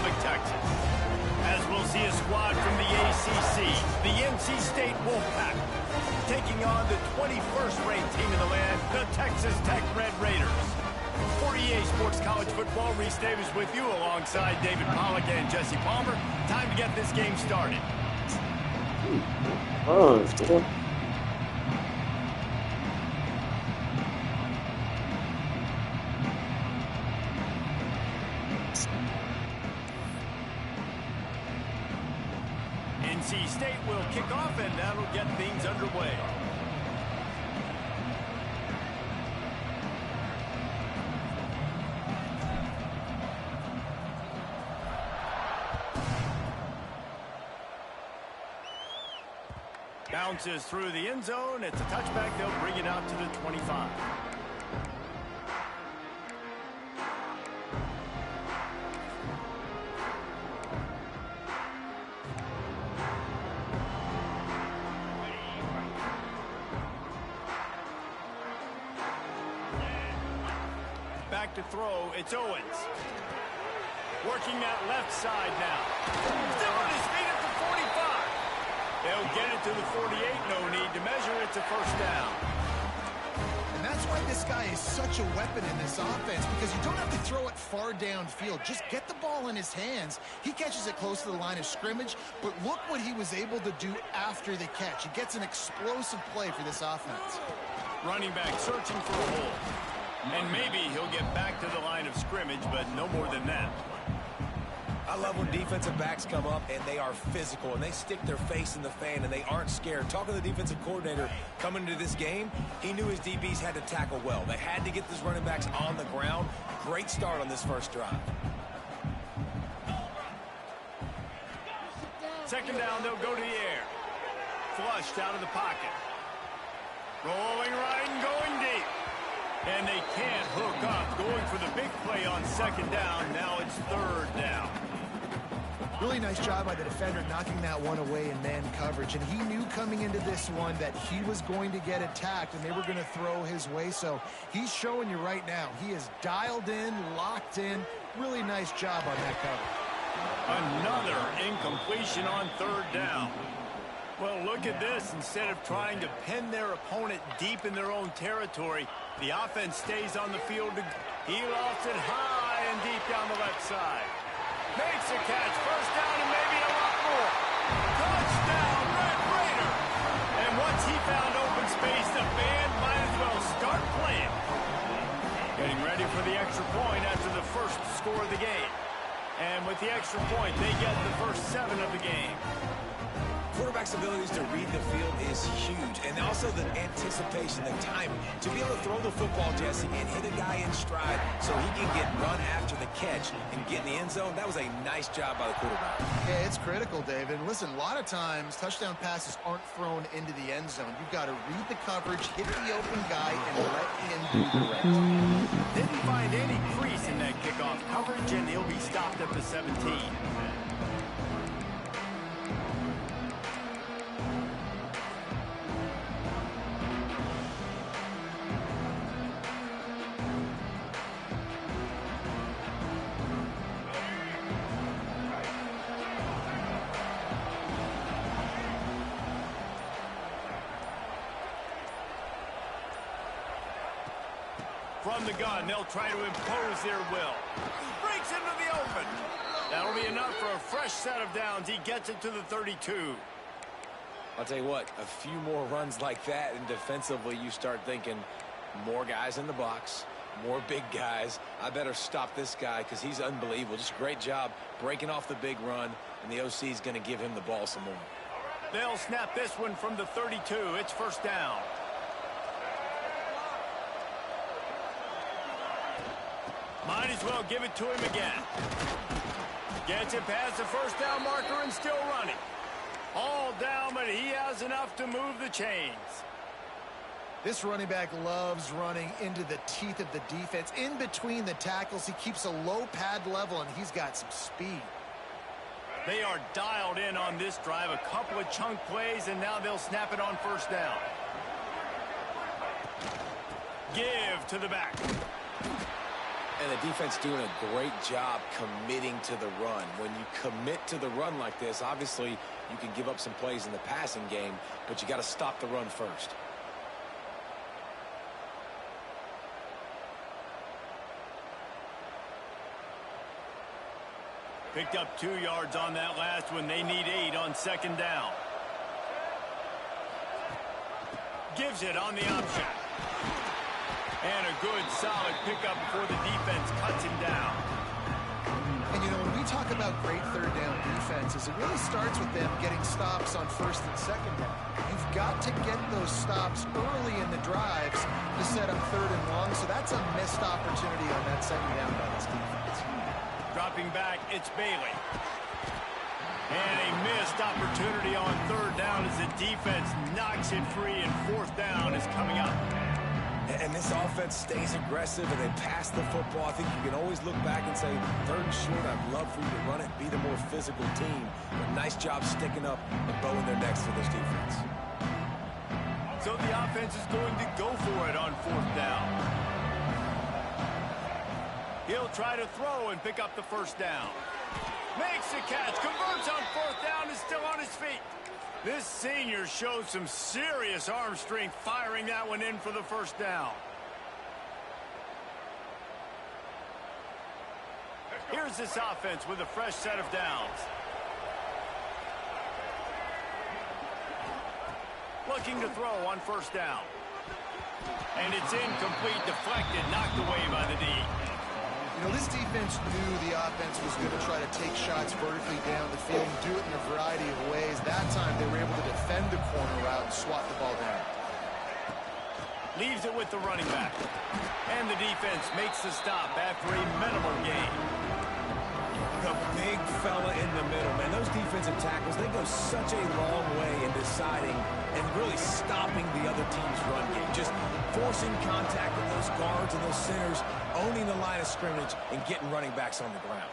Lubbock, Texas. As we'll see a squad from the ACC, the NC State Wolfpack, taking on the 21st-ranked team in the land, the Texas Tech Red Raiders. For EA Sports College Football, Reese Davis with you alongside David Pollack and Jesse Palmer. Time to get this game started. Oh, cool. NC State will kick off, and that'll get things underway. Bounces through the end zone. It's a touchback. They'll bring it out to the 25. Back to throw. It's Owens. Working that left side now. Still on his feet at the 45. They'll get it to the 48. No need to measure. It's a first down. And that's why this guy is such a weapon in this offense, because you don't have to throw it far downfield. Just get the ball in his hands. He catches it close to the line of scrimmage, but look what he was able to do after the catch. He gets an explosive play for this offense. Running back searching for a hole. And maybe he'll get back to the line of scrimmage, but no more than that. I love when defensive backs come up and they are physical and they stick their face in the fan and they aren't scared. Talking to the defensive coordinator coming into this game, he knew his DBs had to tackle well. They had to get these running backs on the ground. Great start on this first drive. Second down, they'll go to the air. Flushed out of the pocket. Rolling right and going deep. And they can't hook up. Going for the big play on second down. Now it's third down. Really nice job by the defender knocking that one away in man coverage. And he knew coming into this one that he was going to get attacked and they were going to throw his way. So he's showing you right now. He is dialed in, locked in. Really nice job on that cover. Another incompletion on third down. Well, look at this. Instead of trying to pin their opponent deep in their own territory, the offense stays on the field. He lofts it high and deep down the left side. Makes a catch. First down and maybe a lot more. Touchdown, Red Raider. And once he found open space, the band might as well start playing. Getting ready for the extra point after the first score of the game. And with the extra point, they get the first 7 of the game. Quarterback's abilities to read the field is huge, and also the anticipation, the timing. To be able to throw the football, Jesse, and hit a guy in stride so he can get run after the catch and get in the end zone, that was a nice job by the quarterback. Yeah, it's critical, David. Listen, a lot of times touchdown passes aren't thrown into the end zone. You've got to read the coverage, hit the open guy, and let him do the rest. Didn't find any crease in that kickoff coverage, and he'll be stopped at the 17. From the gun, they'll try to impose their will. Breaks into the open. That'll be enough for a fresh set of downs. He gets it to the 32. I'll tell you what, a few more runs like that, and defensively you start thinking more guys in the box, more big guys. I better stop this guy because he's unbelievable. Just a great job breaking off the big run, and the OC is going to give him the ball some more. They'll snap this one from the 32. It's first down. Might as well give it to him again. Gets it past the first down marker and still running. All down, but he has enough to move the chains. This running back loves running into the teeth of the defense. In between the tackles, he keeps a low pad level, and he's got some speed. They are dialed in on this drive. A couple of chunk plays, and now they'll snap it on first down. Give to the back. And the defense doing a great job committing to the run. When you commit to the run like this, obviously you can give up some plays in the passing game, but you got to stop the run first. Picked up 2 yards on that last one. They need 8 on second down. Gives it on the option. And a good, solid pickup before the defense cuts him down. And, you know, when we talk about great third down defenses, it really starts with them getting stops on first and second down. You've got to get those stops early in the drives to set up third and long, so that's a missed opportunity on that second down by this defense. Dropping back, it's Bailey. And a missed opportunity on third down as the defense knocks it free, and fourth down is coming up. And this offense stays aggressive and they pass the football. I think you can always look back and say, third and short, I'd love for you to run it, be the more physical team. But nice job sticking up and bowing their necks for this defense. So the offense is going to go for it on fourth down. He'll try to throw and pick up the first down. Makes the catch, converts on fourth down, is still on his feet. This senior shows some serious arm strength, firing that one in for the first down. Here's this offense with a fresh set of downs. Looking to throw on first down. And it's incomplete, deflected, knocked away by the D. You know, this defense knew the offense was going to try to take shots vertically down the field and do it in a variety of ways. That time, they were able to defend the corner route and swat the ball down. Leaves it with the running back. And the defense makes the stop after a minimal gain. The big fella in the middle, man. Those defensive tackles, they go such a long way in deciding and really stopping the other team's run game. Just forcing contact with those guards and those centers, owning the line of scrimmage, and getting running backs on the ground.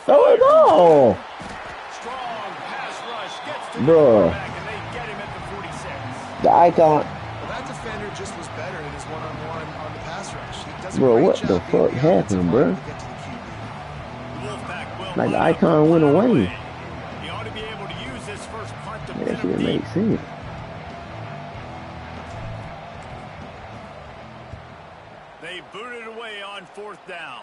Oh, no! Strong pass rush gets to Bro. the quarterback, and they get him at the 46. The icon. Well, that defender just was better in his one-on-one on the pass rush. He does a Bro, great what job the being fuck the offensive happened, bro? lineman to get to the QB. Like, the icon went away. He ought to be able to use this first punt to That pin him shit deep. makes sense. They booted away on fourth down.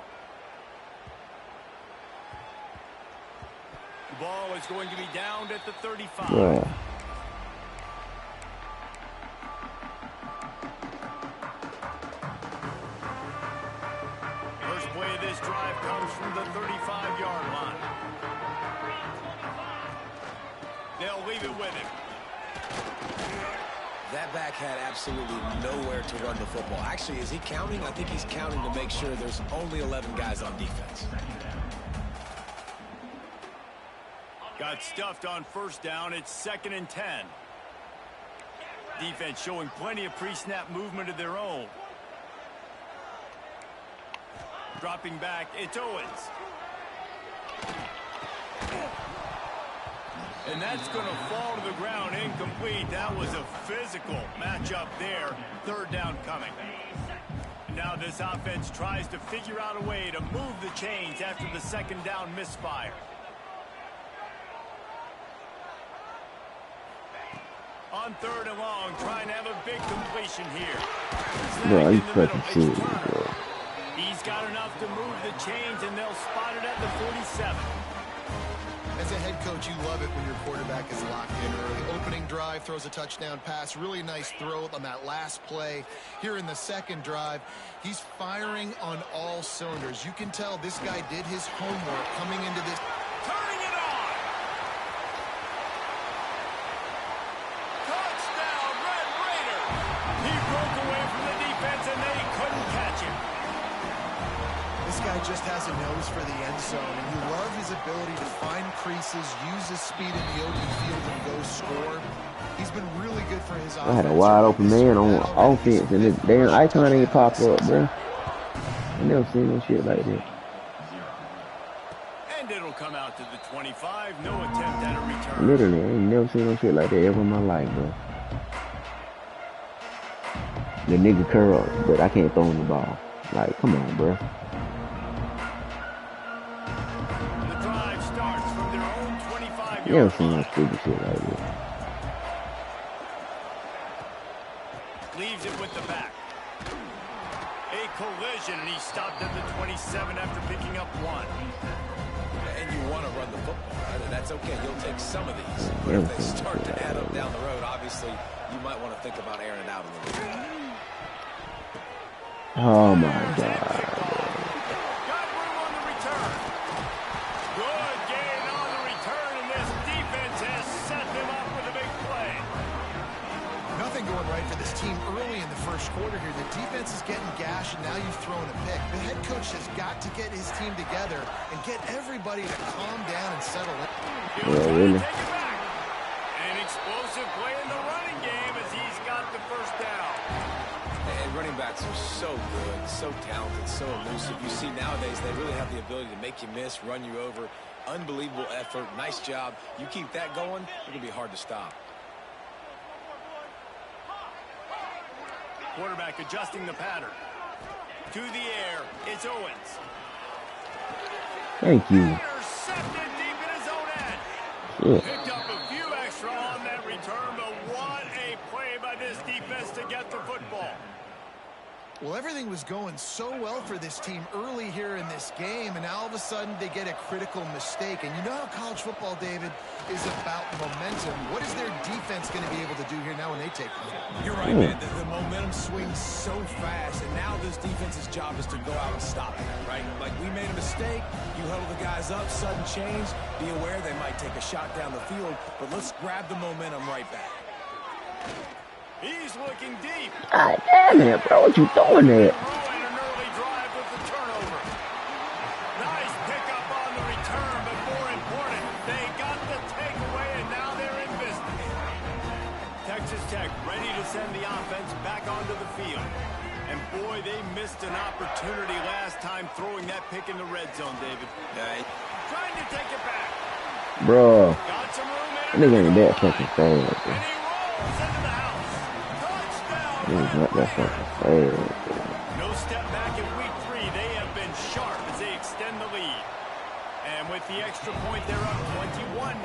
The ball is going to be downed at the 35. Bro. First play of this drive comes from the 35-yard line. They'll leave it with him. That back had absolutely nowhere to run the football. Actually, is he counting? I think he's counting to make sure there's only 11 guys on defense. Got stuffed on first down. It's 2nd and 10. Defense showing plenty of pre-snap movement of their own. Dropping back, it's Owens. And that's going to fall to the ground incomplete. That was a physical matchup there. Third down coming. Now this offense tries to figure out a way to move the chains after the second down misfire. On third and long, trying to have a big completion here. Bro, you Snag in the middle, fucking it's serious, Turner. bro. He's got enough to move the chains, and they'll spot it at the 47. As a head coach, you love it when your quarterback is locked in early. Opening drive, throws a touchdown pass. Really nice throw on that last play. Here in the second drive, he's firing on all cylinders. You can tell this guy did his homework coming into this. Turning it on. Touchdown, Red Raider. He broke away from the defense, and they couldn't catch him. This guy just has a nose for the end zone, and you love his ability to find creases, use his speed in the open field, and go score. He's been really good for his offense. I had a wide open man on offense, and this damn icon ain't pop up, bro. I never seen no shit like that. And it'll come out to the 25. No attempt at a return. Literally, I ain't never seen no shit like that ever in my life, bro. The nigga curl, but I can't throw him the ball. Like, come on, bro. The drive starts from their own 25-yard You never seen line. no stupid shit like this. Leaves it with the back. A collision, and he stopped at the 27 after picking up 1. And you want to run the football, right? And that's okay. You'll take some of these. But if they start to add up down the road, obviously, you might want to think about airing it out a little bit. Oh, my God. Got room on the return. Good gain on the return, and this defense has set them up with a big play. Nothing going right for this team early in the first quarter here. The defense is getting gashed, and now you've thrown a pick. The head coach has got to get his team together and get everybody to calm down and settle in. Yeah, really? Take it back. An explosive play in the running game as he's got the first down. And running backs are so good, so talented, so elusive. You see nowadays they really have the ability to make you miss, run you over. Unbelievable effort. Nice job. You keep that going, it'll be hard to stop. Quarterback adjusting the pattern. To the air, it's Owens. Thank you. Intercepted deep in his own end. Yeah. Picked up a few extra on that return, but what a play by this defense to get the football. Well, everything was going so well for this team early here in this game, and now all of a sudden they get a critical mistake. And you know how college football, David, is about momentum. What is their defense going to be able to do here now when they take the field? You're right, man. The momentum swings so fast, and now this defense's job is to go out and stop it, right? Like, we made a mistake. You huddle the guys up, sudden change. Be aware they might take a shot down the field, but let's grab the momentum right back. He's looking deep. God damn it, bro. What you doing there? And an early drive with the turnover. Nice pickup on the return, but more important, they got the takeaway, and now they're in business. Texas Tech ready to send the offense back onto the field. And boy, they missed an opportunity last time throwing that pick in the red zone, David. Trying to take it back. Bro. Got some room That in nigga ain't that fucking fast, bro. and he rolls into the house. Touchdown. He's not that fucking fast. No step back in week 3. They have been sharp as they extend the lead. And with the extra point, they're up 21-0.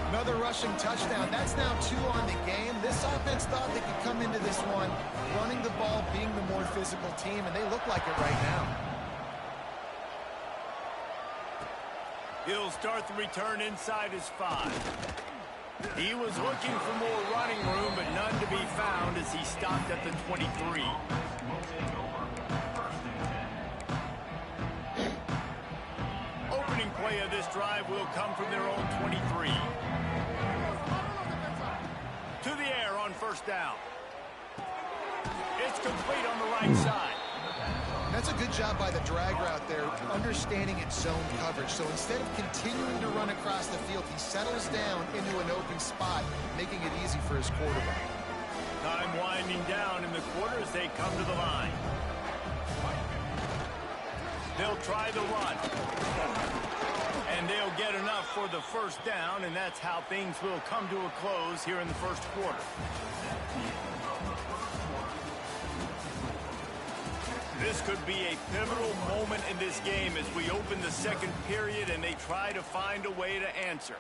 Another rushing touchdown. That's now 2 on the game. This offense thought they could come into this one running the ball, being the more physical team, and they look like it right now. He'll start the return inside his 5. He was looking for more running room, but none to be found as he stopped at the 23. Opening play of this drive will come from their own 23. To the air on first down. It's complete on the right side. That's a good job by the drag route there, understanding its zone coverage. So instead of continuing to run across the field, he settles down into an open spot, making it easy for his quarterback. Time winding down in the quarter as they come to the line. They'll try the run. And they'll get enough for the first down, and that's how things will come to a close here in the first quarter. This could be a pivotal moment in this game as we open the second period and they try to find a way to answer.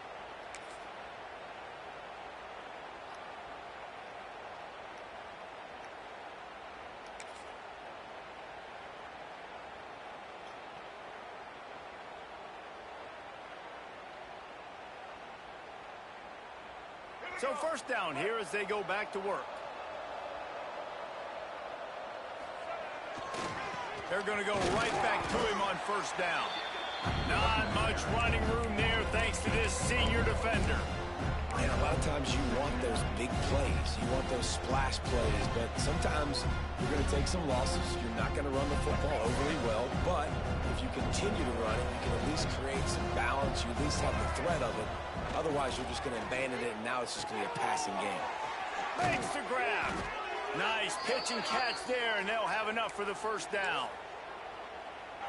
So first down here as they go back to work. They're going to go right back to him on first down. Not much running room there thanks to this senior defender. And a lot of times you want those big plays. You want those splash plays. But sometimes you're going to take some losses. You're not going to run the football overly well. But if you continue to run it, you can at least create some balance. You at least have the threat of it. Otherwise, you're just going to abandon it, and now it's just going to be a passing game. Makes the grab. Nice pitch and catch there, and they'll have enough for the first down.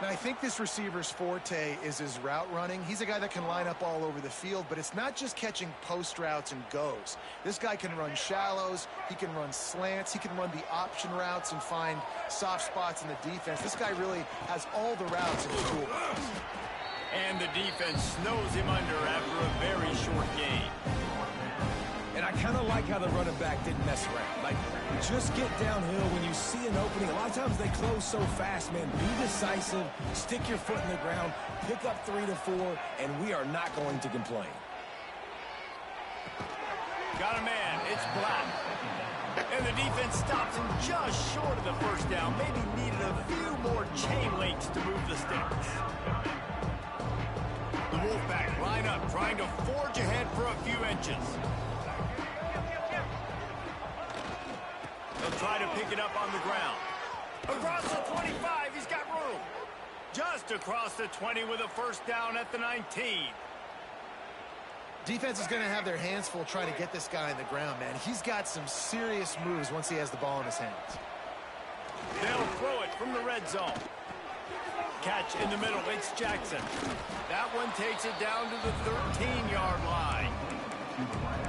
And I think this receiver's forte is his route running. He's a guy that can line up all over the field, but it's not just catching post routes and goes. This guy can run shallows, he can run slants, he can run the option routes and find soft spots in the defense. This guy really has all the routes in his toolbox. And the defense snows him under after a very short game. And I kind of like how the running back didn't mess around. Like, just get downhill when you see an opening. A lot of times they close so fast, man. Be decisive, stick your foot in the ground, pick up 3 to 4, and we are not going to complain. Got a man, it's Black. And the defense stops him just short of the first down. Maybe needed a few more chain links to move the sticks. The Wolfpack line up, trying to forge ahead for a few inches. They'll try to pick it up on the ground. Across the 25, he's got room. Just across the 20 with a first down at the 19. Defense is going to have their hands full trying to get this guy on the ground, man. He's got some serious moves once he has the ball in his hands. They'll throw it from the red zone. Catch in the middle, it's Jackson. That one takes it down to the 13-yard line.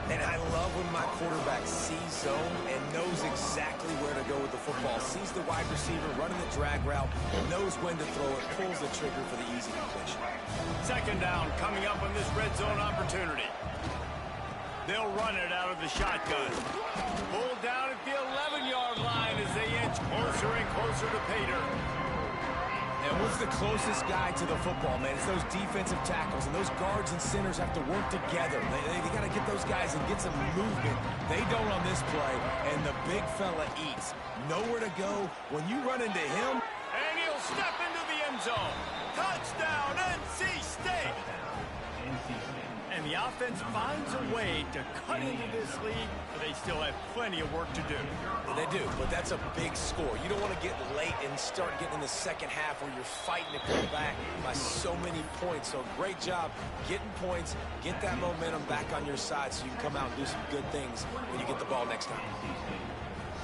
And I love when my quarterback sees zone and knows exactly where to go with the football. Sees the wide receiver running the drag route, knows when to throw it, pulls the trigger for the easy completion. Second down coming up on this red zone opportunity. They'll run it out of the shotgun. Pulled down at the 11-yard line as they inch closer and closer to Pater. And what's the closest guy to the football, man? It's those defensive tackles, and those guards and centers have to work together. They got to get those guys and get some movement. They don't on this play, and the big fella eats. Nowhere to go. When you run into him, and he'll step into the end zone. Touchdown, NC State! And the offense finds a way to cut into this lead, but they still have plenty of work to do. They do, but that's a big score. You don't want to get late and start getting in the second half where you're fighting to come back by so many points. So great job getting points, get that momentum back on your side so you can come out and do some good things when you get the ball next time.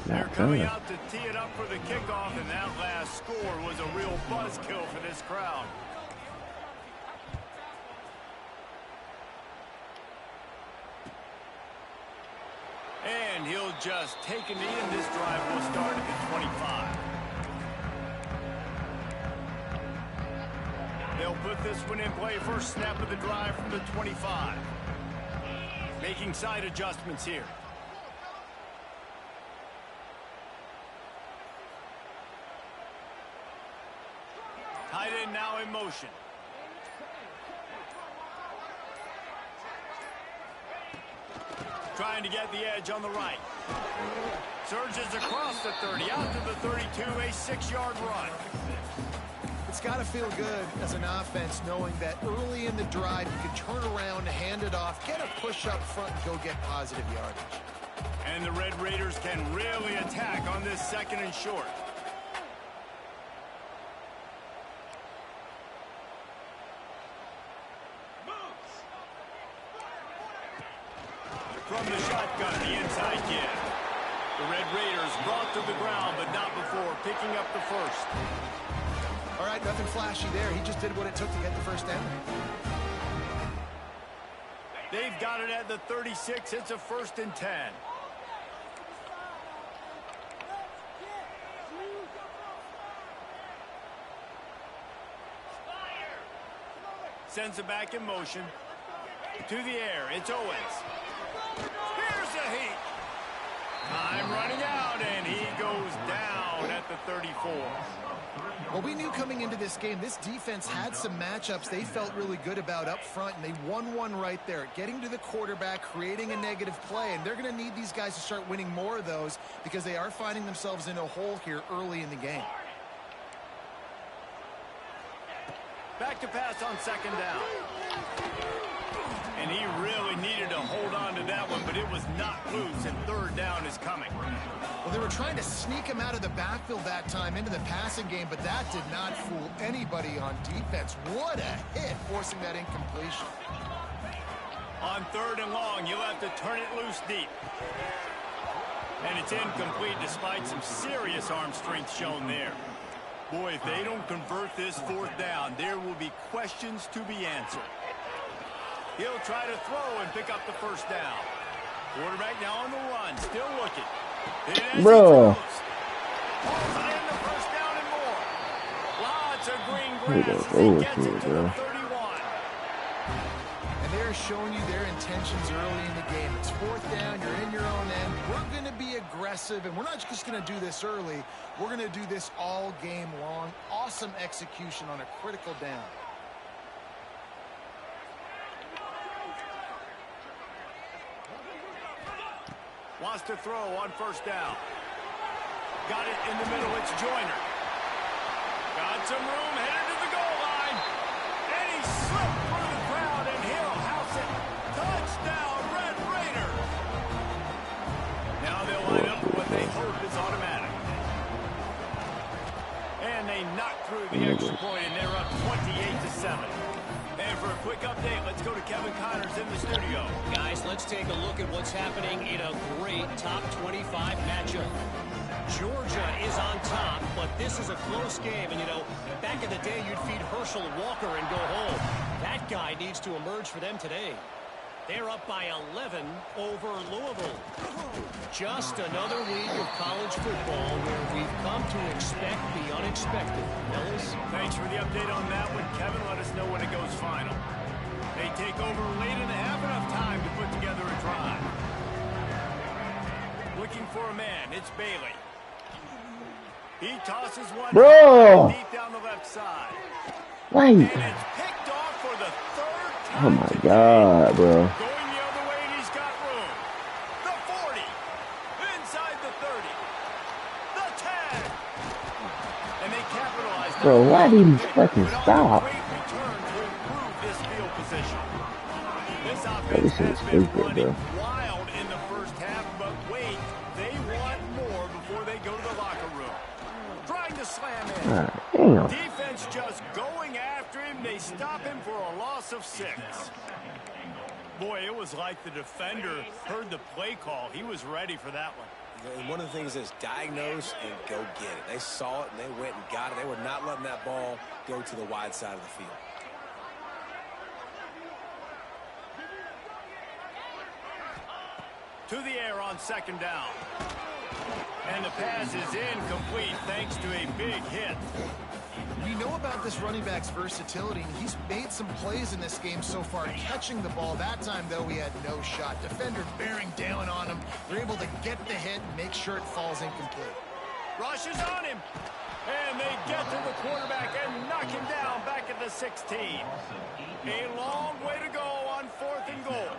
They're coming out to tee it up for the kickoff, and that last score was a real buzzkill for this crowd. And he'll just take a knee, and this drive will start at the 25. They'll put this one in play. First snap of the drive from the 25. Making side adjustments here. Tight end now in motion. Trying to get the edge on the right. Surges across the 30, out to the 32, a 6-yard run. It's got to feel good as an offense knowing that early in the drive you can turn around, hand it off, get a push up front, and go get positive yardage. And the Red Raiders can really attack on this second and short. From the shotgun, the inside kid. The Red Raiders brought to the ground, but not before picking up the first. All right, nothing flashy there. He just did what it took to get the first down. They've got it at the 36. It's a 1st and 10. Sends it back in motion. To the air, it's Owens. Here's a heat. Time running out, and he goes down at the 34. Well, we knew coming into this game, this defense had some matchups they felt really good about up front, and they won one right there. Getting to the quarterback, creating a negative play, and they're going to need these guys to start winning more of those because they are finding themselves in a hole here early in the game. Back to pass on 2nd down. And he really needed to hold on to that one, but it was not loose, and 3rd down is coming. Well, they were trying to sneak him out of the backfield that time into the passing game, but that did not fool anybody on defense. What a hit, forcing that incompletion. On 3rd and long, you'll have to turn it loose deep. And it's incomplete despite some serious arm strength shown there. Boy, if they don't convert this 4th down, there will be questions to be answered. He'll try to throw and pick up the 1st down. Quarterback now on the run, still looking. Bro. Pulls it in the 1st down and more. Lots of green grass as he gets it to the 31. And they're showing you their intentions early in the game. It's 4th down, you're in your own end. We're going to be aggressive, and we're not just going to do this early. We're going to do this all game long. Awesome execution on a critical down. Wants to throw on 1st down. Got it in the middle. It's Joyner. Got some room, headed to the goal line. And he slipped through the crowd, and he'll house it. Touchdown, Red Raider. Now they'll line up for what they hope is automatic. And they knock through the extra point, and they're up 28-7. And for a quick update, let's go to Kevin Connors in the studio. Guys, let's take a look at what's happening in a great top 25 matchup. Georgia is on top, but this is a close game. And, you know, back in the day, you'd feed Herschel Walker and go home. That guy needs to emerge for them today. They're up by 11 over Louisville. Just another week of college football where we've come to expect the unexpected. Ellis? Thanks for the update on that one, Kevin. Let us know when it goes final. They take over late and have enough time to put together a drive. Looking for a man. It's Bailey. He tosses one deep down the left side. Why? And it's picked off for the 3rd time. Oh my God, bro. Going the other way, and he's got room. The 40. Inside the 30. The 10. And they capitalize. Bro, why did he fucking stop? Great return to improve this field position. This offense This is has been stupid, running bro. wild in the 1st half, but wait, they want more before they go to the locker room. Trying to slam in. Damn. Defense just going after him. They stop him for a loss of 6. Boy, it was like the defender heard the play call. He was ready for that one. And one of the things is diagnose and go get it. They saw it and they went and got it. They were not letting that ball go to the wide side of the field. To the air on 2nd down. And the pass is incomplete thanks to a big hit. We know about this running back's versatility, and he's made some plays in this game so far catching the ball. That time, though, he had no shot. Defender bearing down on him. They're able to get the hit and make sure it falls incomplete. Rushes on him. And they get to the quarterback and knock him down back at the 16. A long way to go on 4th and goal.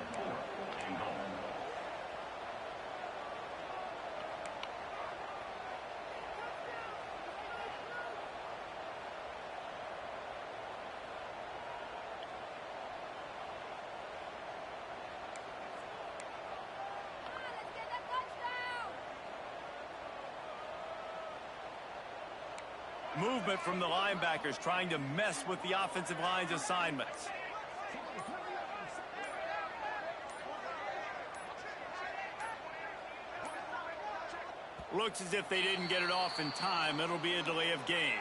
Movement from the linebackers trying to mess with the offensive line's assignments. Looks as if they didn't get it off in time. It'll be a delay of game.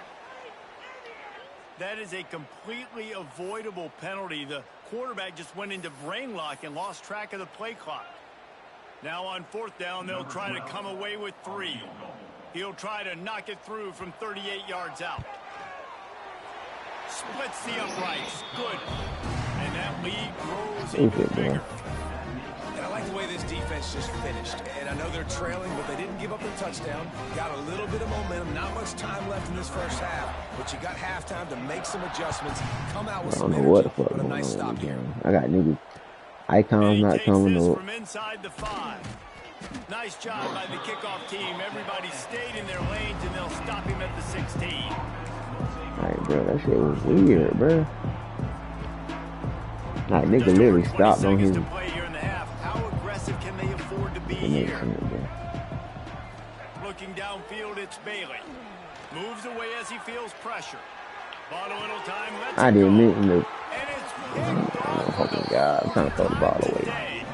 That is a completely avoidable penalty. The quarterback just went into brain lock and lost track of the play clock. Now on 4th down, they'll try to come away with 3. He'll try to knock it through from 38 yards out. Splits the uprights. Good. And that lead grows even bigger. And I like the way this defense just finished. And I know they're trailing, but they didn't give up the touchdown. Got a little bit of momentum. Not much time left in this 1st half. But you got halftime to make some adjustments. Come out with some energy. But a nice stop here. I got niggas. Icons not coming up. From inside the 5. Nice job by the kickoff team. Everybody stayed in their lanes, and they'll stop him at the 16. Alright, bro, that shit was weird, bro. Like, nigga literally stopped on his. How aggressive can they afford to be here? Looking downfield, it's Bailey. Moves away as he feels pressure. Ball a little time. I didn't mean to. And it's Oh, fucking God. I'm trying to throw the ball away.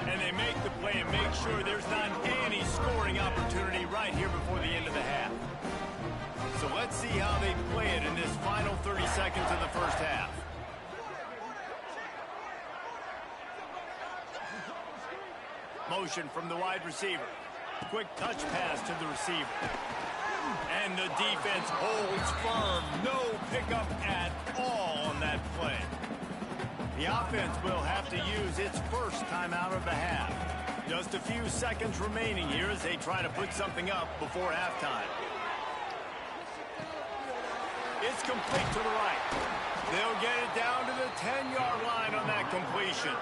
And they make the play and make sure there's not any scoring opportunity right here before the end of the half. So let's see how seconds in the first half. Motion from the wide receiver. Quick touch pass to the receiver. And the defense holds firm. No pickup at all on that play. The offense will have to use its first timeout of the half. Just a few seconds remaining here as they try to put something up before halftime. It's complete to the right. They'll get it down to the 10-yard line on that completion.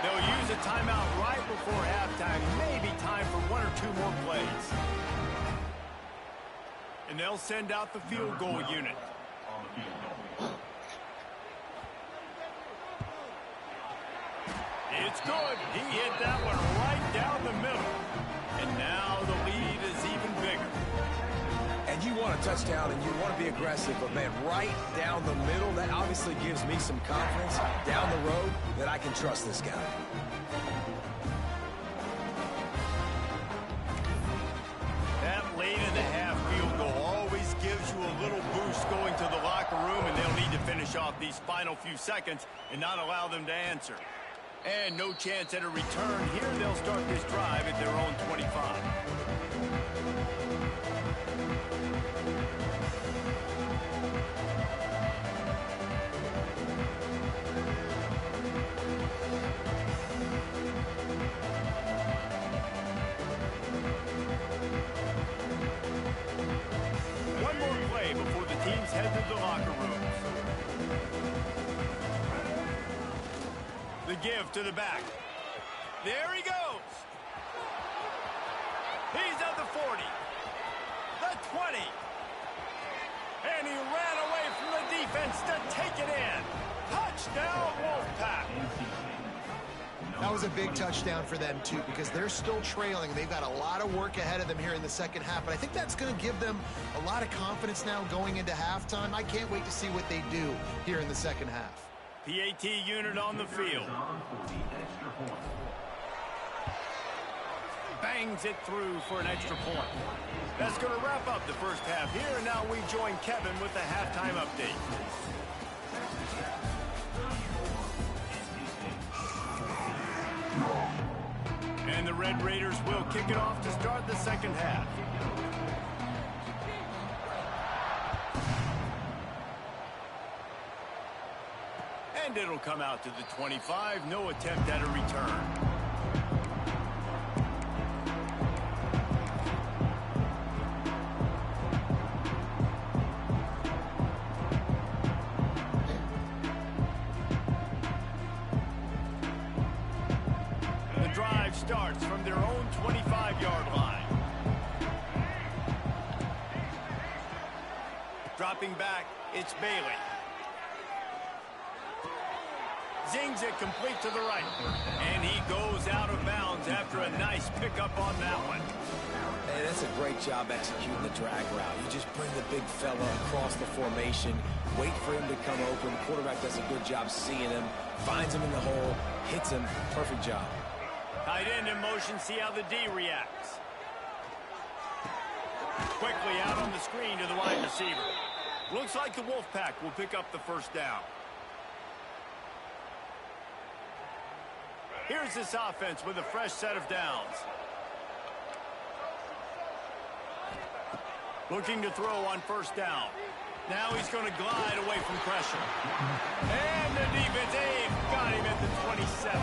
They'll use a timeout right before halftime. Maybe time for one or two more plays. And they'll send out the field goal unit. It's good. He hit that one right down the middle. And now the lead is even bigger. And you want a touchdown and you want to be aggressive, but man, right down the middle, that obviously gives me some confidence down the road that I can trust this guy. That late in the half field goal always gives you a little boost going to the locker room, and they'll need to finish off these final few seconds and not allow them to answer. And no chance at a return here. They'll start this drive at their own 25. One more play before the teams head to the locker rooms. The give to the back. There he goes. He's at the 40. The 20. And he ran away from the defense to take it in. Touchdown, Wolfpack. That was a big touchdown for them, too, because they're still trailing. They've got a lot of work ahead of them here in the second half, but I think that's going to give them a lot of confidence now going into halftime. I can't wait to see what they do here in the second half. PAT unit on the field. Bangs it through for an extra point. That's going to wrap up the first half here, and now we join Kevin with the halftime update. And the Red Raiders will kick it off to start the second half. And it'll come out to the 25. No attempt at a return. The drive starts from their own 25-yard line. Dropping back, it's Bailey. Zings it complete to the right. And he goes out of bounds after a nice pickup on that one. And that's a great job executing the drag route. You just bring the big fella across the formation, wait for him to come open. Quarterback does a good job seeing him, finds him in the hole, hits him. Perfect job. Tight end in motion, see how the D reacts. Quickly out on the screen to the wide receiver. Looks like the Wolfpack will pick up the first down. Here's this offense with a fresh set of downs. Looking to throw on first down. Now he's going to glide away from pressure. And the defense, got him at the 27.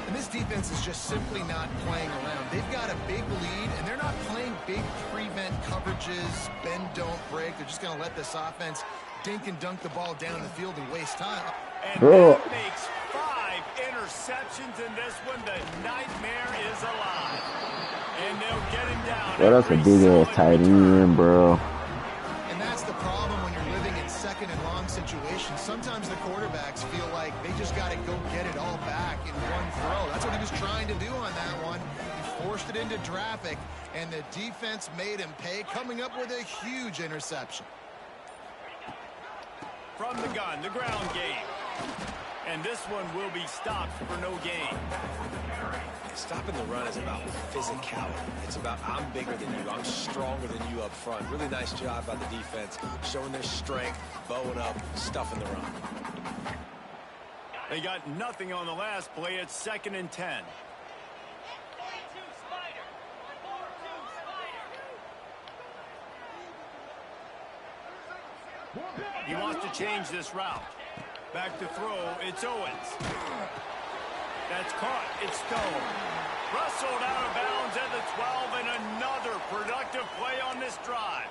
And this defense is just simply not playing around. They've got a big lead, and they're not playing big prevent coverages, bend, don't break. They're just going to let this offense dink and dunk the ball down the field and waste time. And that makes 5 interceptions in this one. The nightmare is alive. And they'll get him down. Bro, that's a big-ass tight end, bro. And that's the problem when you're living in second and long situations. Sometimes the quarterbacks feel like they just got to go get it all back in one throw. That's what he was trying to do on that one. He forced it into traffic, and the defense made him pay, coming up with a huge interception. From the gun, the ground game. And this one will be stopped for no gain. Stopping the run is about physicality. It's about I'm bigger than you. I'm stronger than you up front. Really nice job by the defense, showing their strength, bowing up, stuffing the run. They got nothing on the last play. It's 2nd and 10. He wants to change this route. Back to throw. It's Owens. That's caught. It's Stone. Wrestled out of bounds at the 12, and another productive play on this drive.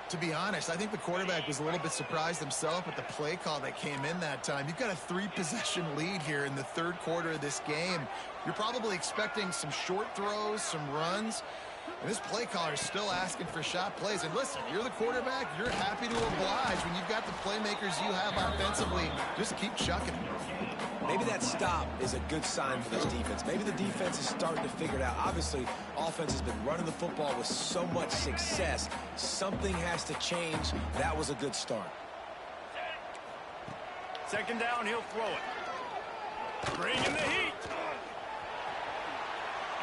To be honest, I think the quarterback was a little bit surprised himself at the play call that came in that time. You've got a 3-possession lead here in the 3rd quarter of this game. You're probably expecting some short throws, some runs. And this play caller is still asking for shot plays. And listen, you're the quarterback. You're happy to oblige when you've got the playmakers you have offensively. Just keep chucking them. Maybe that stop is a good sign for this defense. Maybe the defense is starting to figure it out. Obviously, offense has been running the football with so much success. Something has to change. That was a good start. 2nd down, he'll throw it. Bring in the heat.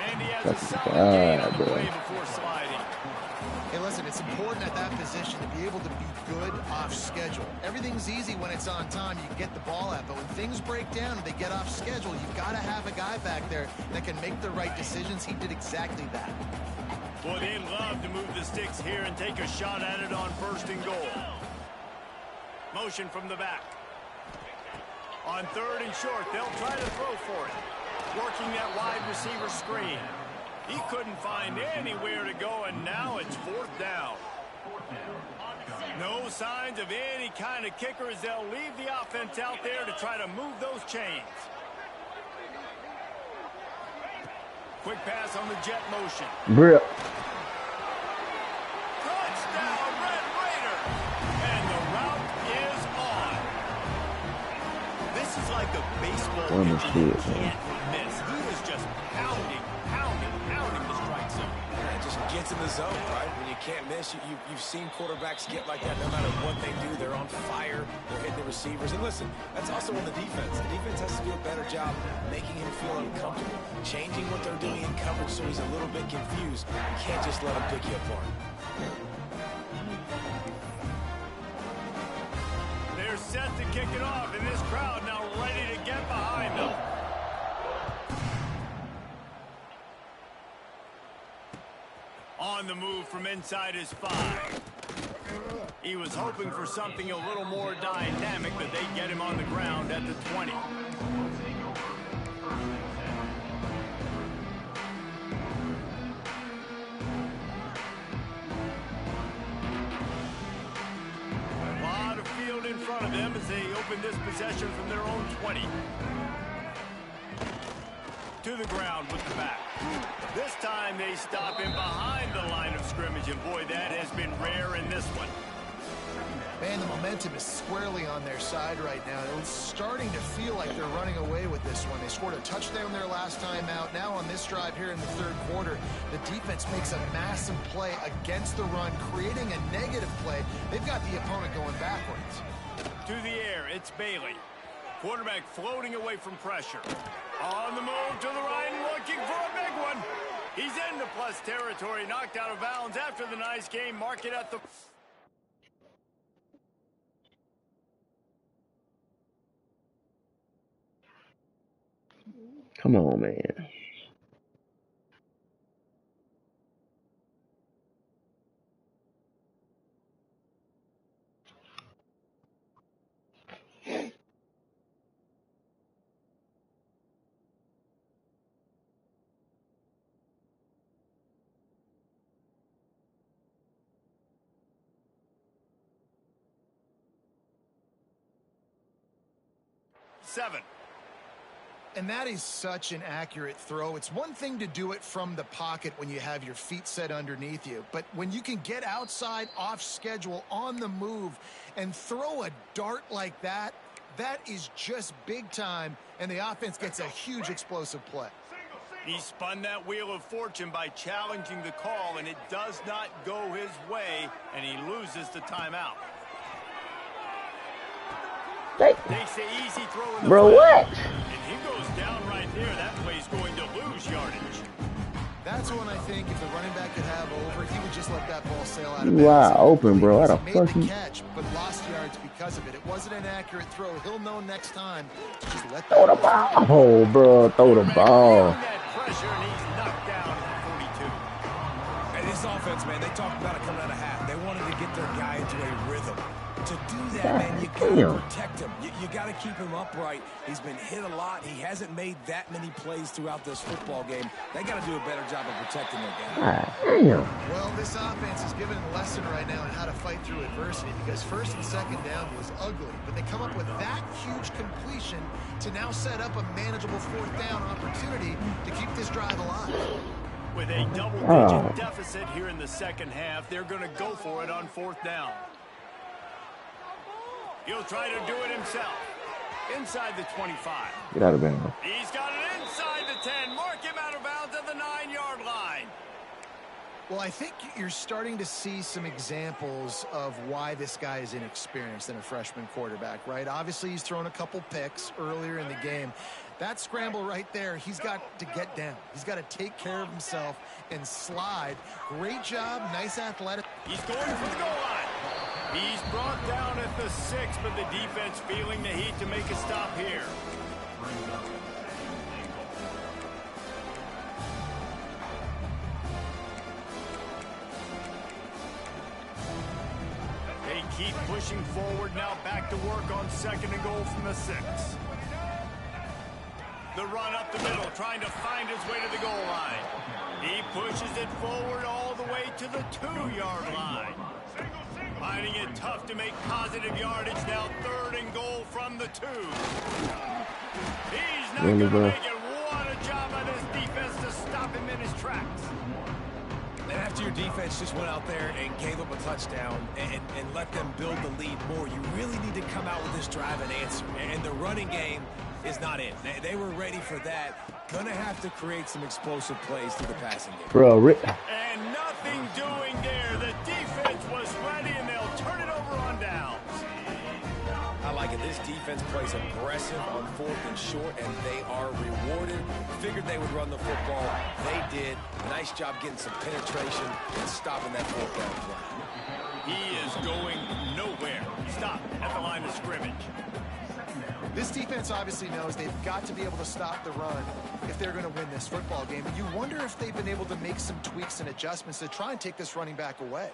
And he has a solid gain on the play before sliding. Hey, listen, it's important at that position to be able to be good off schedule. Everything's easy when it's on time. You can get the ball out. But when things break down and they get off schedule, you've got to have a guy back there that can make the right decisions. He did exactly that. Boy, they love to move the sticks here and take a shot at it on 1st and goal. Motion from the back. On 3rd and short, they'll try to throw for it. Working that wide receiver screen. He couldn't find anywhere to go, and now it's 4th down. No signs of any kind of kicker as they'll leave the offense out there to try to move those chains. Quick pass on the jet motion. Brip. Touchdown, Red Raider! And the route is on. This is like a baseball pitcher you can't miss. He is just pounding the strike zone. Yeah, it just gets in the zone, right? When you can't miss, you've seen quarterbacks get like that no matter what they do. They're on fire. They're hitting the receivers. And listen, that's also on the defense. The defense has to do a better job making him feel uncomfortable, changing what they're doing in coverage so he's a little bit confused. You can't just let him pick you apart. They're set to kick it off, and this crowd now ready to get behind them. On the move from inside his 5. He was hoping for something a little more dynamic, but they get him on the ground at the 20. A lot of field in front of them as they open this possession from their own 20. To the ground with the back. This time they stop him behind the line of scrimmage, and boy, that has been rare in this one. Man, the momentum is squarely on their side right now. It's starting to feel like they're running away with this one. They scored a touchdown their last time out. Now on this drive here in the 3rd quarter, the defense makes a massive play against the run, creating a negative play. They've got the opponent going backwards. To the air, it's Bailey. Quarterback floating away from pressure. On the move to the right, looking for a big one. He's into plus territory, knocked out of bounds after the nice game. Mark it at the... Come on, man. Seven. And that is such an accurate throw. It's one thing to do it from the pocket when you have your feet set underneath you, but when you can get outside, off schedule, on the move, and throw a dart like that, that is just big time, and the offense gets a huge explosive play. He spun that wheel of fortune by challenging the call, and it does not go his way, and he loses the timeout. Takes the easy throw in the Bro, flat. what? And he goes down right there. That play's going to one, I think, if the running back could have over, he would just let that ball sail out of You bounds. wide open, bro. How the He fuck made the you? catch, but lost yards because of it. It wasn't an accurate throw. He'll know next time to just let Throw the that ball. Oh, bro. Throw the ball. Feeling that pressure, and he's knocked down at the 42. And this offense, man, they talked about it coming out of half. They wanted to get their guy into a rhythm. To do that, man, you got to protect him. You got to keep him upright. He's been hit a lot. He hasn't made that many plays throughout this football game. They got to do a better job of protecting their guy. Damn. Well, this offense is giving a lesson right now on how to fight through adversity, because first and second down was ugly, but they come up with that huge completion to now set up a manageable fourth down opportunity to keep this drive alive. With a double-digit deficit here in the second half, they're going to go for it on fourth down. He'll try to do it himself. Inside the 25. Get out of there. He's got it inside the 10. Mark him out of bounds at the 9-yard line. Well, I think you're starting to see some examples of why this guy is inexperienced in a freshman quarterback, right? Obviously, he's thrown a couple picks earlier in the game. That scramble right there, he's got to get down. He's got to take care of himself and slide. Great job. Nice athletic. He's going for the goal line. He's brought down at the 6, but the defense feeling the heat to make a stop here. They keep pushing forward, now back to work on second and goal from the 6. The run up the middle, trying to find his way to the goal line. He pushes it forward all the way to the 2-yard line. Finding it tough to make positive yardage, now third and goal from the 2. He's not going to make it. What a job by this defense to stop him in his tracks. And after your defense just went out there and gave up a touchdown and let them build the lead more, you really need to come out with this drive and answer. And the running game is not it. They were ready for that. Going to have to create some explosive plays through the passing game. Bro, And nothing doing there. The defense was ready, and they'll turn it over on downs. I like it. This defense plays aggressive on fourth and short, and they are rewarded. Figured they would run the football. They did. Nice job getting some penetration and stopping that fourth down play. He is going nowhere. Stop at the line of scrimmage. This defense obviously knows they've got to be able to stop the run if they're going to win this football game. And you wonder if they've been able to make some tweaks and adjustments to try and take this running back away.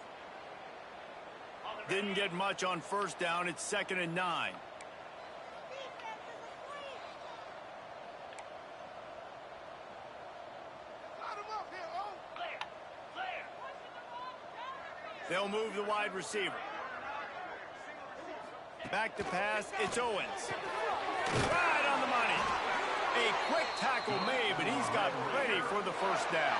Didn't get much on first down. It's 2nd and 9. They'll move the wide receiver. Back to pass, it's Owens. Right on the money. A quick tackle made, but he's got ready for the first down.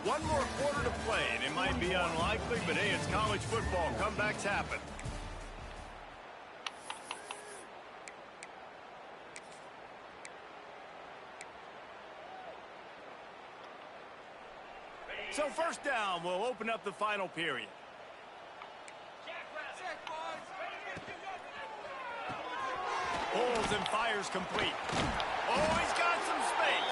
One more quarter to play, and it might be unlikely, but hey, it's college football. Comebacks happen. So first down will open up the final period. Pulls and fires complete. Oh, he's got some space.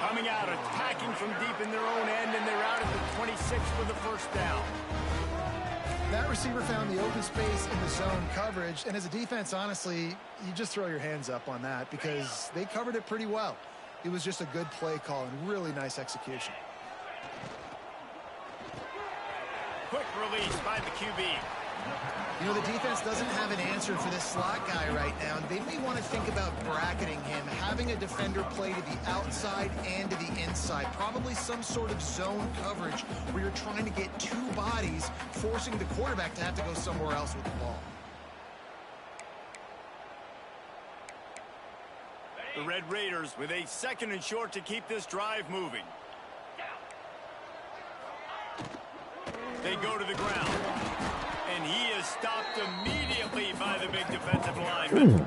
Coming out, attacking from deep in their own end, and they're out at the 26 for the first down. That receiver found the open space in the zone coverage, and as a defense, honestly, you just throw your hands up on that because they covered it pretty well. It was just a good play call and really nice execution. Quick release by the QB. You know, the defense doesn't have an answer for this slot guy right now. They may want to think about bracketing him, having a defender play to the outside and to the inside. Probably some sort of zone coverage where you're trying to get two bodies, forcing the quarterback to have to go somewhere else with the ball. The Red Raiders with a 2nd and short to keep this drive moving. They go to the ground. And he is stopped immediately by the big defensive lineman.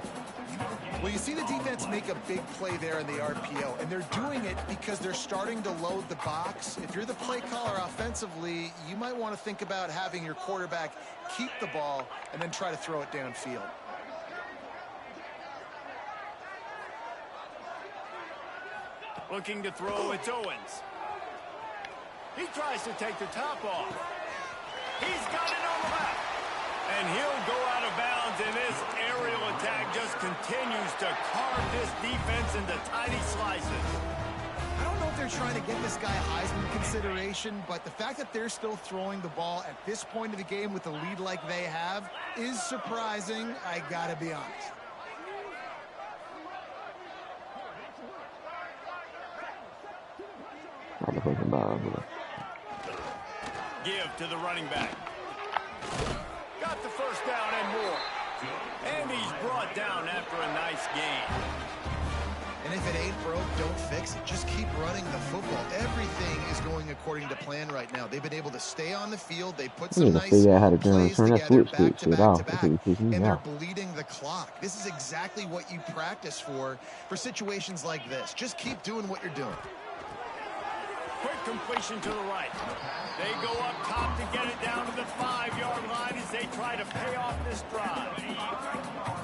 Well, you see the defense make a big play there in the RPO, and they're doing it because they're starting to load the box. If you're the play caller offensively, you might want to think about having your quarterback keep the ball and then try to throw it downfield. Looking to throw, it's Owens. He tries to take the top off. He's got it on the left. And he'll go out of bounds, and this aerial attack just continues to carve this defense into tiny slices. I don't know if they're trying to get this guy Heisman consideration, but the fact that they're still throwing the ball at this point of the game with a lead like they have is surprising, I gotta be honest. Give to the running back. Got the first down and more. And he's brought down after a nice gain. And if it ain't broke, don't fix it. Just keep running the football. Everything is going according to plan right now. They've been able to stay on the field. They put some nice plays together back to back, and they're bleeding the clock. This is exactly what you practice for situations like this. Just keep doing what you're doing. Quick completion to the right. They go up top to get it down to the 5-yard line as they try to pay off this drive.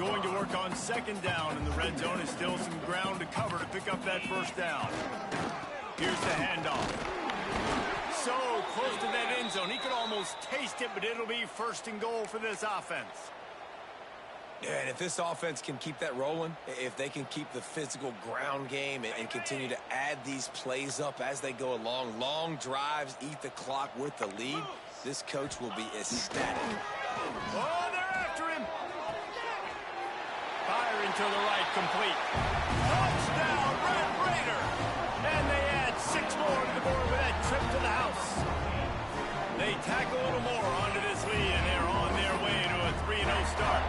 Going to work on second down, and the red zone is still some ground to cover to pick up that first down. Here's the handoff. So close to that end zone. He could almost taste it, but it'll be first and goal for this offense. Yeah, and if this offense can keep that rolling, if they can keep the physical ground game and continue to add these plays up as they go along, long drives, eat the clock with the lead, this coach will be ecstatic. Oh, they're after him. Firing to the right, complete. Touchdown, Red Raider. And they add 6 more to the board with that trip to the house. They tack a little more onto this lead, and they're on their way to a 3-0 start.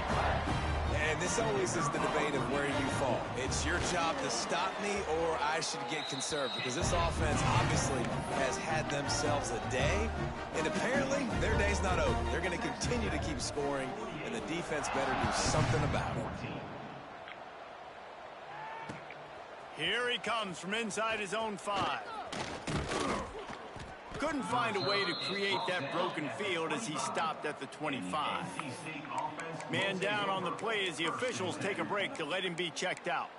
And this always is the debate of where you fall. It's your job to stop me, or I should get conserved, because this offense obviously has had themselves a day, and apparently their day's not over. They're going to continue to keep scoring, and the defense better do something about it. Here he comes from inside his own 5. Couldn't find a way to create that broken field as he stopped at the 25. Man down on the play as the officials take a break to let him be checked out.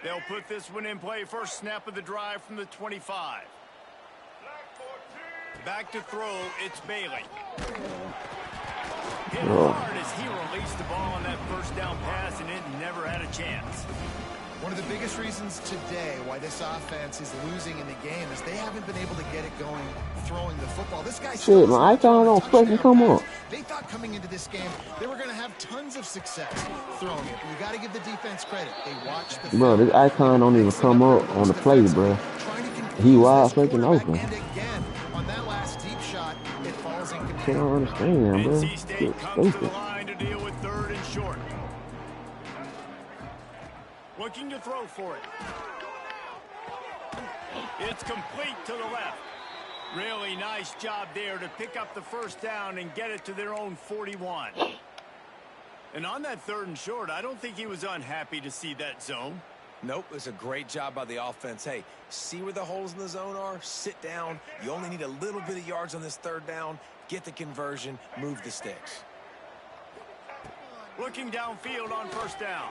They'll put this one in play. First snap of the drive from the 25. Back to throw, it's Bailey. Hit hard as he released the ball on that first down pass, and it never had a chance. One of the biggest reasons today why this offense is losing in the game is they haven't been able to get it going throwing the football. This guy shit, my icon don't fucking come up. They thought coming into this game they were going to have tons of success throwing it. You got to give the defense credit. They watched the bro, this icon don't even come up on the play, bro. He wide fucking open. And again, on that last deep shot, it falls in I don't understand, bro. NC State comes to the line to deal with 3rd and short. Looking to throw for it. It's complete to the left. Really nice job there to pick up the first down and get it to their own 41. And on that 3rd and short, I don't think he was unhappy to see that zone. Nope, it's a great job by the offense. Hey, see where the holes in the zone are? Sit down. You only need a little bit of yards on this 3rd down. Get the conversion. Move the sticks. Looking downfield on first down.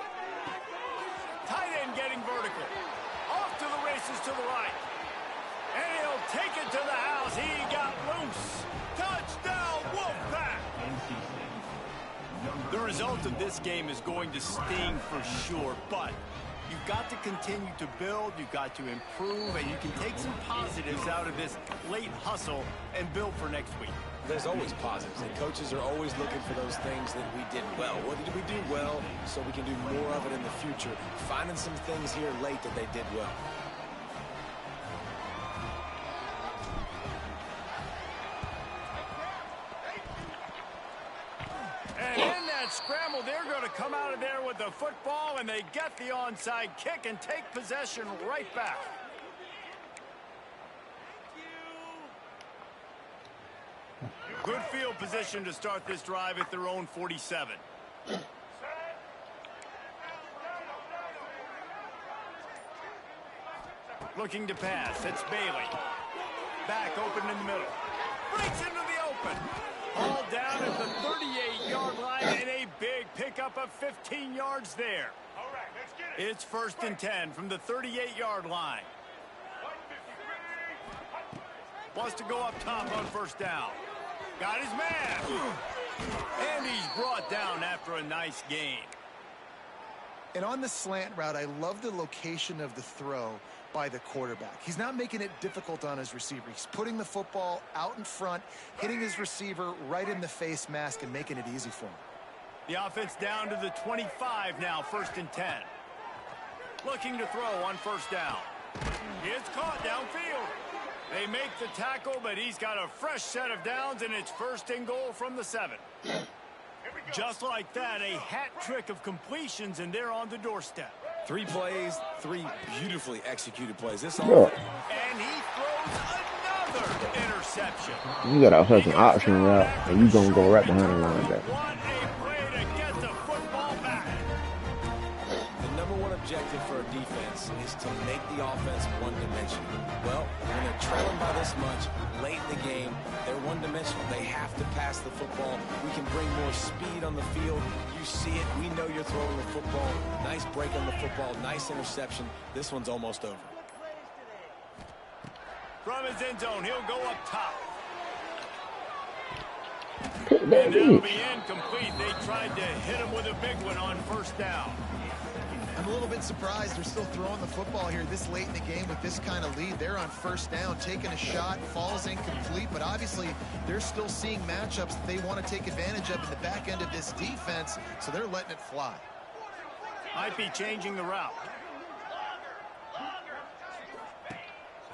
Tight end getting vertical. Off to the races to the right. And he'll take it to the house. He got loose. Touchdown, Wolfpack. The result of this game is going to sting for sure, but you've got to continue to build, you've got to improve, and you can take some positives out of this late hustle and build for next week. There's always positives, and coaches are always looking for those things that we did well. What did we do well so we can do more of it in the future? Finding some things here late that they did well. And in that that scramble, they're going to come out of there with the football, and they get the onside kick and take possession right back. Good field position to start this drive at their own 47. Looking to pass. It's Bailey. Back open in the middle. Breaks into the open. All down at the 38-yard line, and a big pickup of 15 yards there. It's 1st and 10 from the 38-yard line. Wants to go up top on 1st down. Got his man. And he's brought down after a nice gain. And on the slant route, I love the location of the throw by the quarterback. He's not making it difficult on his receiver. He's putting the football out in front, hitting his receiver right in the face mask and making it easy for him. The offense down to the 25 now, 1st and 10. Looking to throw on 1st down. It's caught downfield. They make the tackle, but he's got a fresh set of downs, and it's 1st and goal from the 7. Just like that, a hat trick of completions, and they're on the doorstep. 3 plays, 3 beautifully executed plays. This And he throws another interception. You got such an option route, and you gonna go right behind the linebacker. What a play to get the football back. The #1 objective for a defense is to make the offense one-dimensional. Well, when they're trailing by this much late in the game, they're one-dimensional. They have to pass the football. We can bring more speed on the field. You see it. We know you're throwing the football. Nice break on the football. Nice interception. This one's almost over. From his end zone, he'll go up top. That And that'll is. be incomplete. They tried to hit him with a big one on 1st down. I'm a little bit surprised they're still throwing the football here this late in the game with this kind of lead. They're on 1st down, taking a shot, falls incomplete, but obviously they're still seeing matchups that they want to take advantage of in the back end of this defense, so they're letting it fly. Might be changing the route.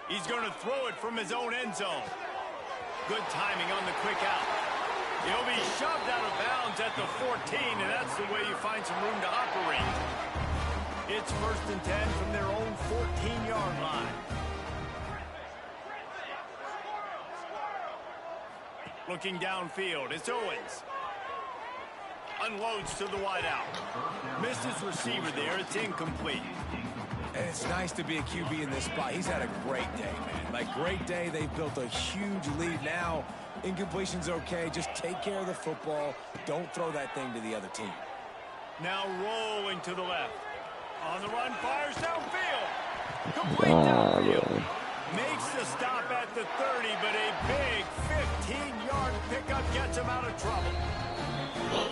He's going to throw it from his own end zone. Good timing on the quick out. He'll be shoved out of bounds at the 14, and that's the way you find some room to operate. It's 1st and 10 from their own 14-yard line. Looking downfield, it's Owens. Unloads to the wideout. Missed his receiver there. It's incomplete. And it's nice to be a QB in this spot. He's had a great day, man. Like, great day. They've built a huge lead now. Incompletion's okay. Just take care of the football. Don't throw that thing to the other team. Now rolling to the left. On the run, fires downfield. Complete downfield. Makes the stop at the 30, but a big 15-yard pickup gets him out of trouble.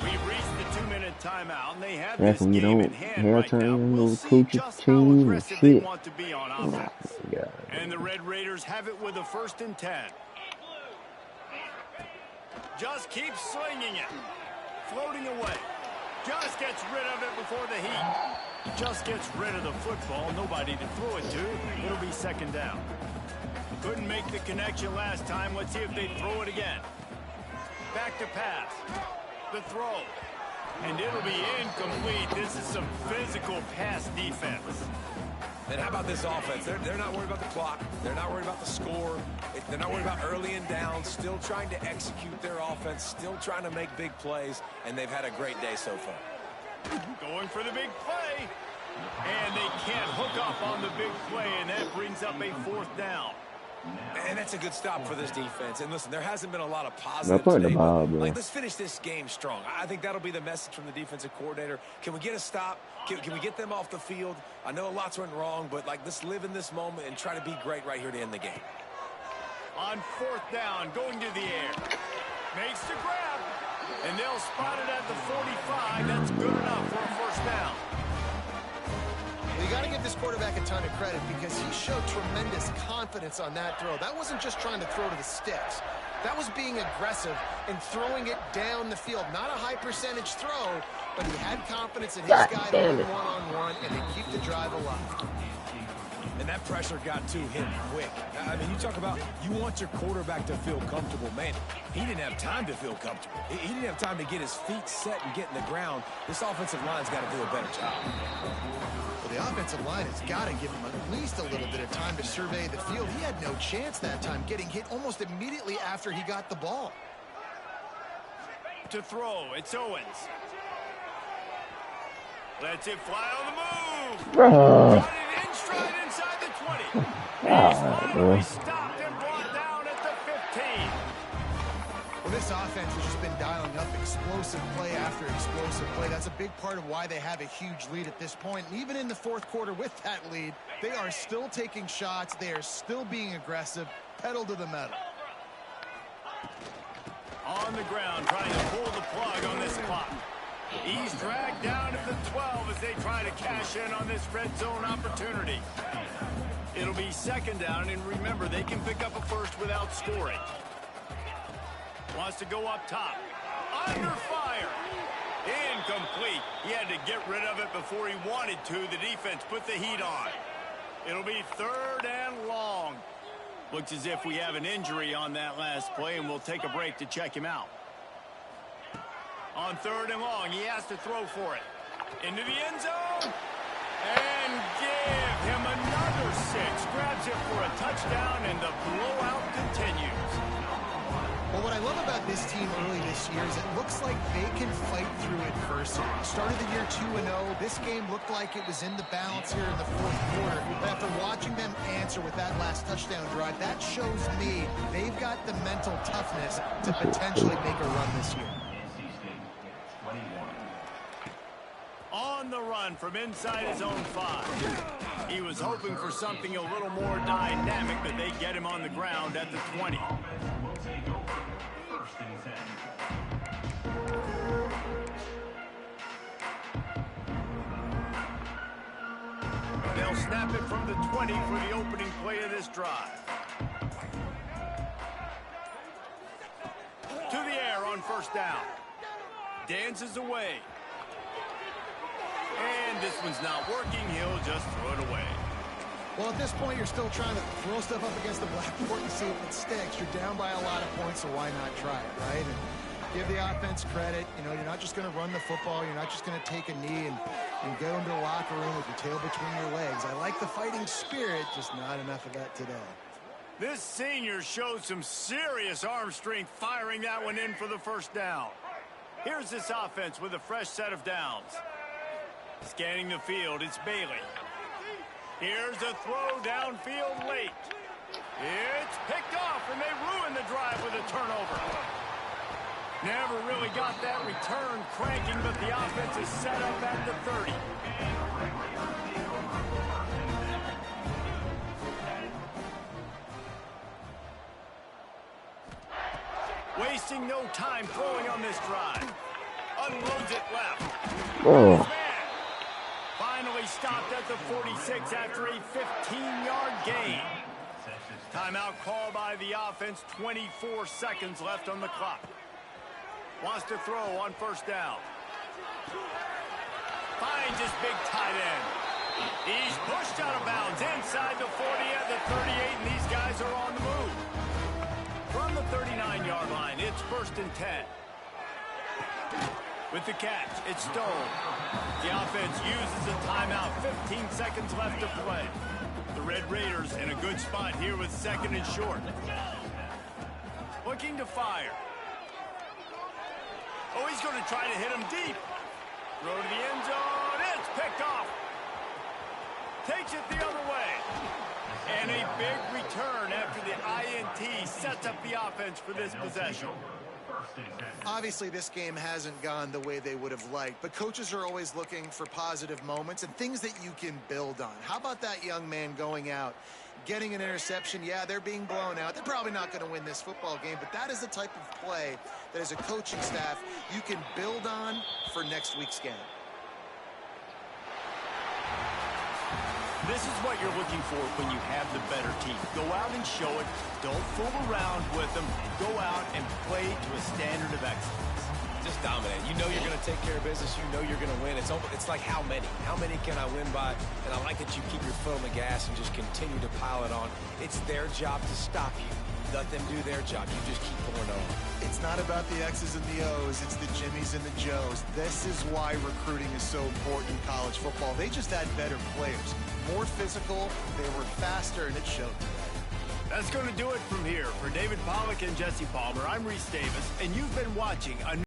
We've reached the 2-minute timeout, and they have That's this when you game don't in hand have right now. time We'll to see coach your just how team and aggressive they shit. want to be on Oh, offense. yeah. And the Red Raiders have it with a 1st and 10. Just keeps slinging it. Floating away. Just gets rid of it before the heat. Just gets rid of the football. Nobody to throw it to. It'll be 2nd down. Couldn't make the connection last time. Let's see if they throw it again. Back to pass. The throw. And it'll be incomplete. This is some physical pass defense. And how about this offense? They're not worried about the clock. They're not worried about the score. They're not worried about early and down. Still trying to execute their offense. Still trying to make big plays. And they've had a great day so far. Going for the big play. And they can't hook up on the big play. And that brings up a 4th down. And that's a good stop for this defense. And listen, there hasn't been a lot of Now positive put the today. ball, bro. Like, let's finish this game strong. I think that'll be the message from the defensive coordinator. Can we get a stop? Can we get them off the field? I know lots went wrong, but like, let's live in this moment and try to be great right here to end the game. On 4th down, going to the air. Makes the grab. And they'll spot it at the 45. That's good enough for a 1st down. You got to give this quarterback a ton of credit because he showed tremendous confidence on that throw. That wasn't just trying to throw to the sticks. That was being aggressive and throwing it down the field. Not a high percentage throw, but he had confidence in his guy to win one-on-one, and they keep the drive alive. And that pressure got to him quick. I mean, you talk about you want your quarterback to feel comfortable. Man, he didn't have time to feel comfortable. He didn't have time to get his feet set and get in the ground. This offensive line's got to do a better job. Well, the offensive line has got to give him at least a little bit of time to survey the field. He had no chance that time, getting hit almost immediately after he got the ball. To throw, it's Owens. Lets it fly on the move. Got it in stride inside the 20. He's finally stopped and brought down at the 15. Well, this offense has just been dialing up explosive play after explosive play. That's a big part of why they have a huge lead at this point. And even in the fourth quarter with that lead, they are still taking shots. They are still being aggressive, pedal to the metal. On the ground, trying to pull the plug on this clock. He's dragged down to the 12 as they try to cash in on this red zone opportunity. It'll be second down, and remember, they can pick up a first without scoring. Wants to go up top. Under fire. Incomplete. He had to get rid of it before he wanted to. The defense put the heat on. It'll be third and long. Looks as if we have an injury on that last play, and we'll take a break to check him out. On third and long, he has to throw for it. Into the end zone. And give him another 6. Grabs it for a touchdown, and the blowout continues. Well, what I love about this team early this year is it looks like they can fight through adversity. Started the year 2-0. This game looked like it was in the balance here in the fourth quarter. But after watching them answer with that last touchdown drive, that shows me they've got the mental toughness to potentially make a run this year. On the run from inside his own 5. He was hoping for something a little more dynamic, but they get him on the ground at the 20. They'll snap it from the 20 for the opening play of this drive. To the air on first down. Dances away. And this one's not working. He'll just throw it away. Well, at this point, you're still trying to throw stuff up against the blackboard and see if it sticks. You're down by a lot of points, so why not try it, right? And give the offense credit. You know, you're not just going to run the football. You're not just going to take a knee and go into the locker room with your tail between your legs. I like the fighting spirit, just not enough of that today. This senior showed some serious arm strength firing that one in for the first down. Here's this offense with a fresh set of downs. Scanning the field, it's Bailey. Here's a throw downfield late. It's picked off, and they ruin the drive with a turnover. Never really got that return cranking, but the offense is set up at the 30. Wasting no time throwing on this drive. Unloads it left. Oh. Finally stopped at the 46 after a 15-yard gain. Timeout call by the offense. 24 seconds left on the clock. Wants to throw on first down. Finds his big tight end. He's pushed out of bounds inside the 40 at the 38, and these guys are on the move. From the 39-yard line, it's first and 10. With the catch, it's Stone. The offense uses a timeout. 15 seconds left to play. The Red Raiders in a good spot here with second and short. Looking to fire. Oh, he's going to try to hit him deep. Throw to the end zone. It's picked off. Takes it the other way. And a big return after the INT sets up the offense for this possession. Obviously, this game hasn't gone the way they would have liked, but coaches are always looking for positive moments and things that you can build on. How about that young man going out, getting an interception? Yeah, they're being blown out. They're probably not going to win this football game, but that is the type of play that as a coaching staff you can build on for next week's game. This is what you're looking for when you have the better team. Go out and show it. Don't fool around with them. Go out and play to a standard of excellence. just dominate. You know you're going to take care of business. You know you're going to win. It's like how many? How many can I win by? And I like that you keep your foot on the gas and just continue to pile it on. It's their job to stop you. Let them do their job. You just keep going on. It's not about the X's and the O's. It's the Jimmies and the Joes. This is why recruiting is so important in college football. They just had better players, more physical, they were faster, and it showed today. That's going to do it from here. For David Pollack and Jesse Palmer, I'm Reese Davis, and you've been watching a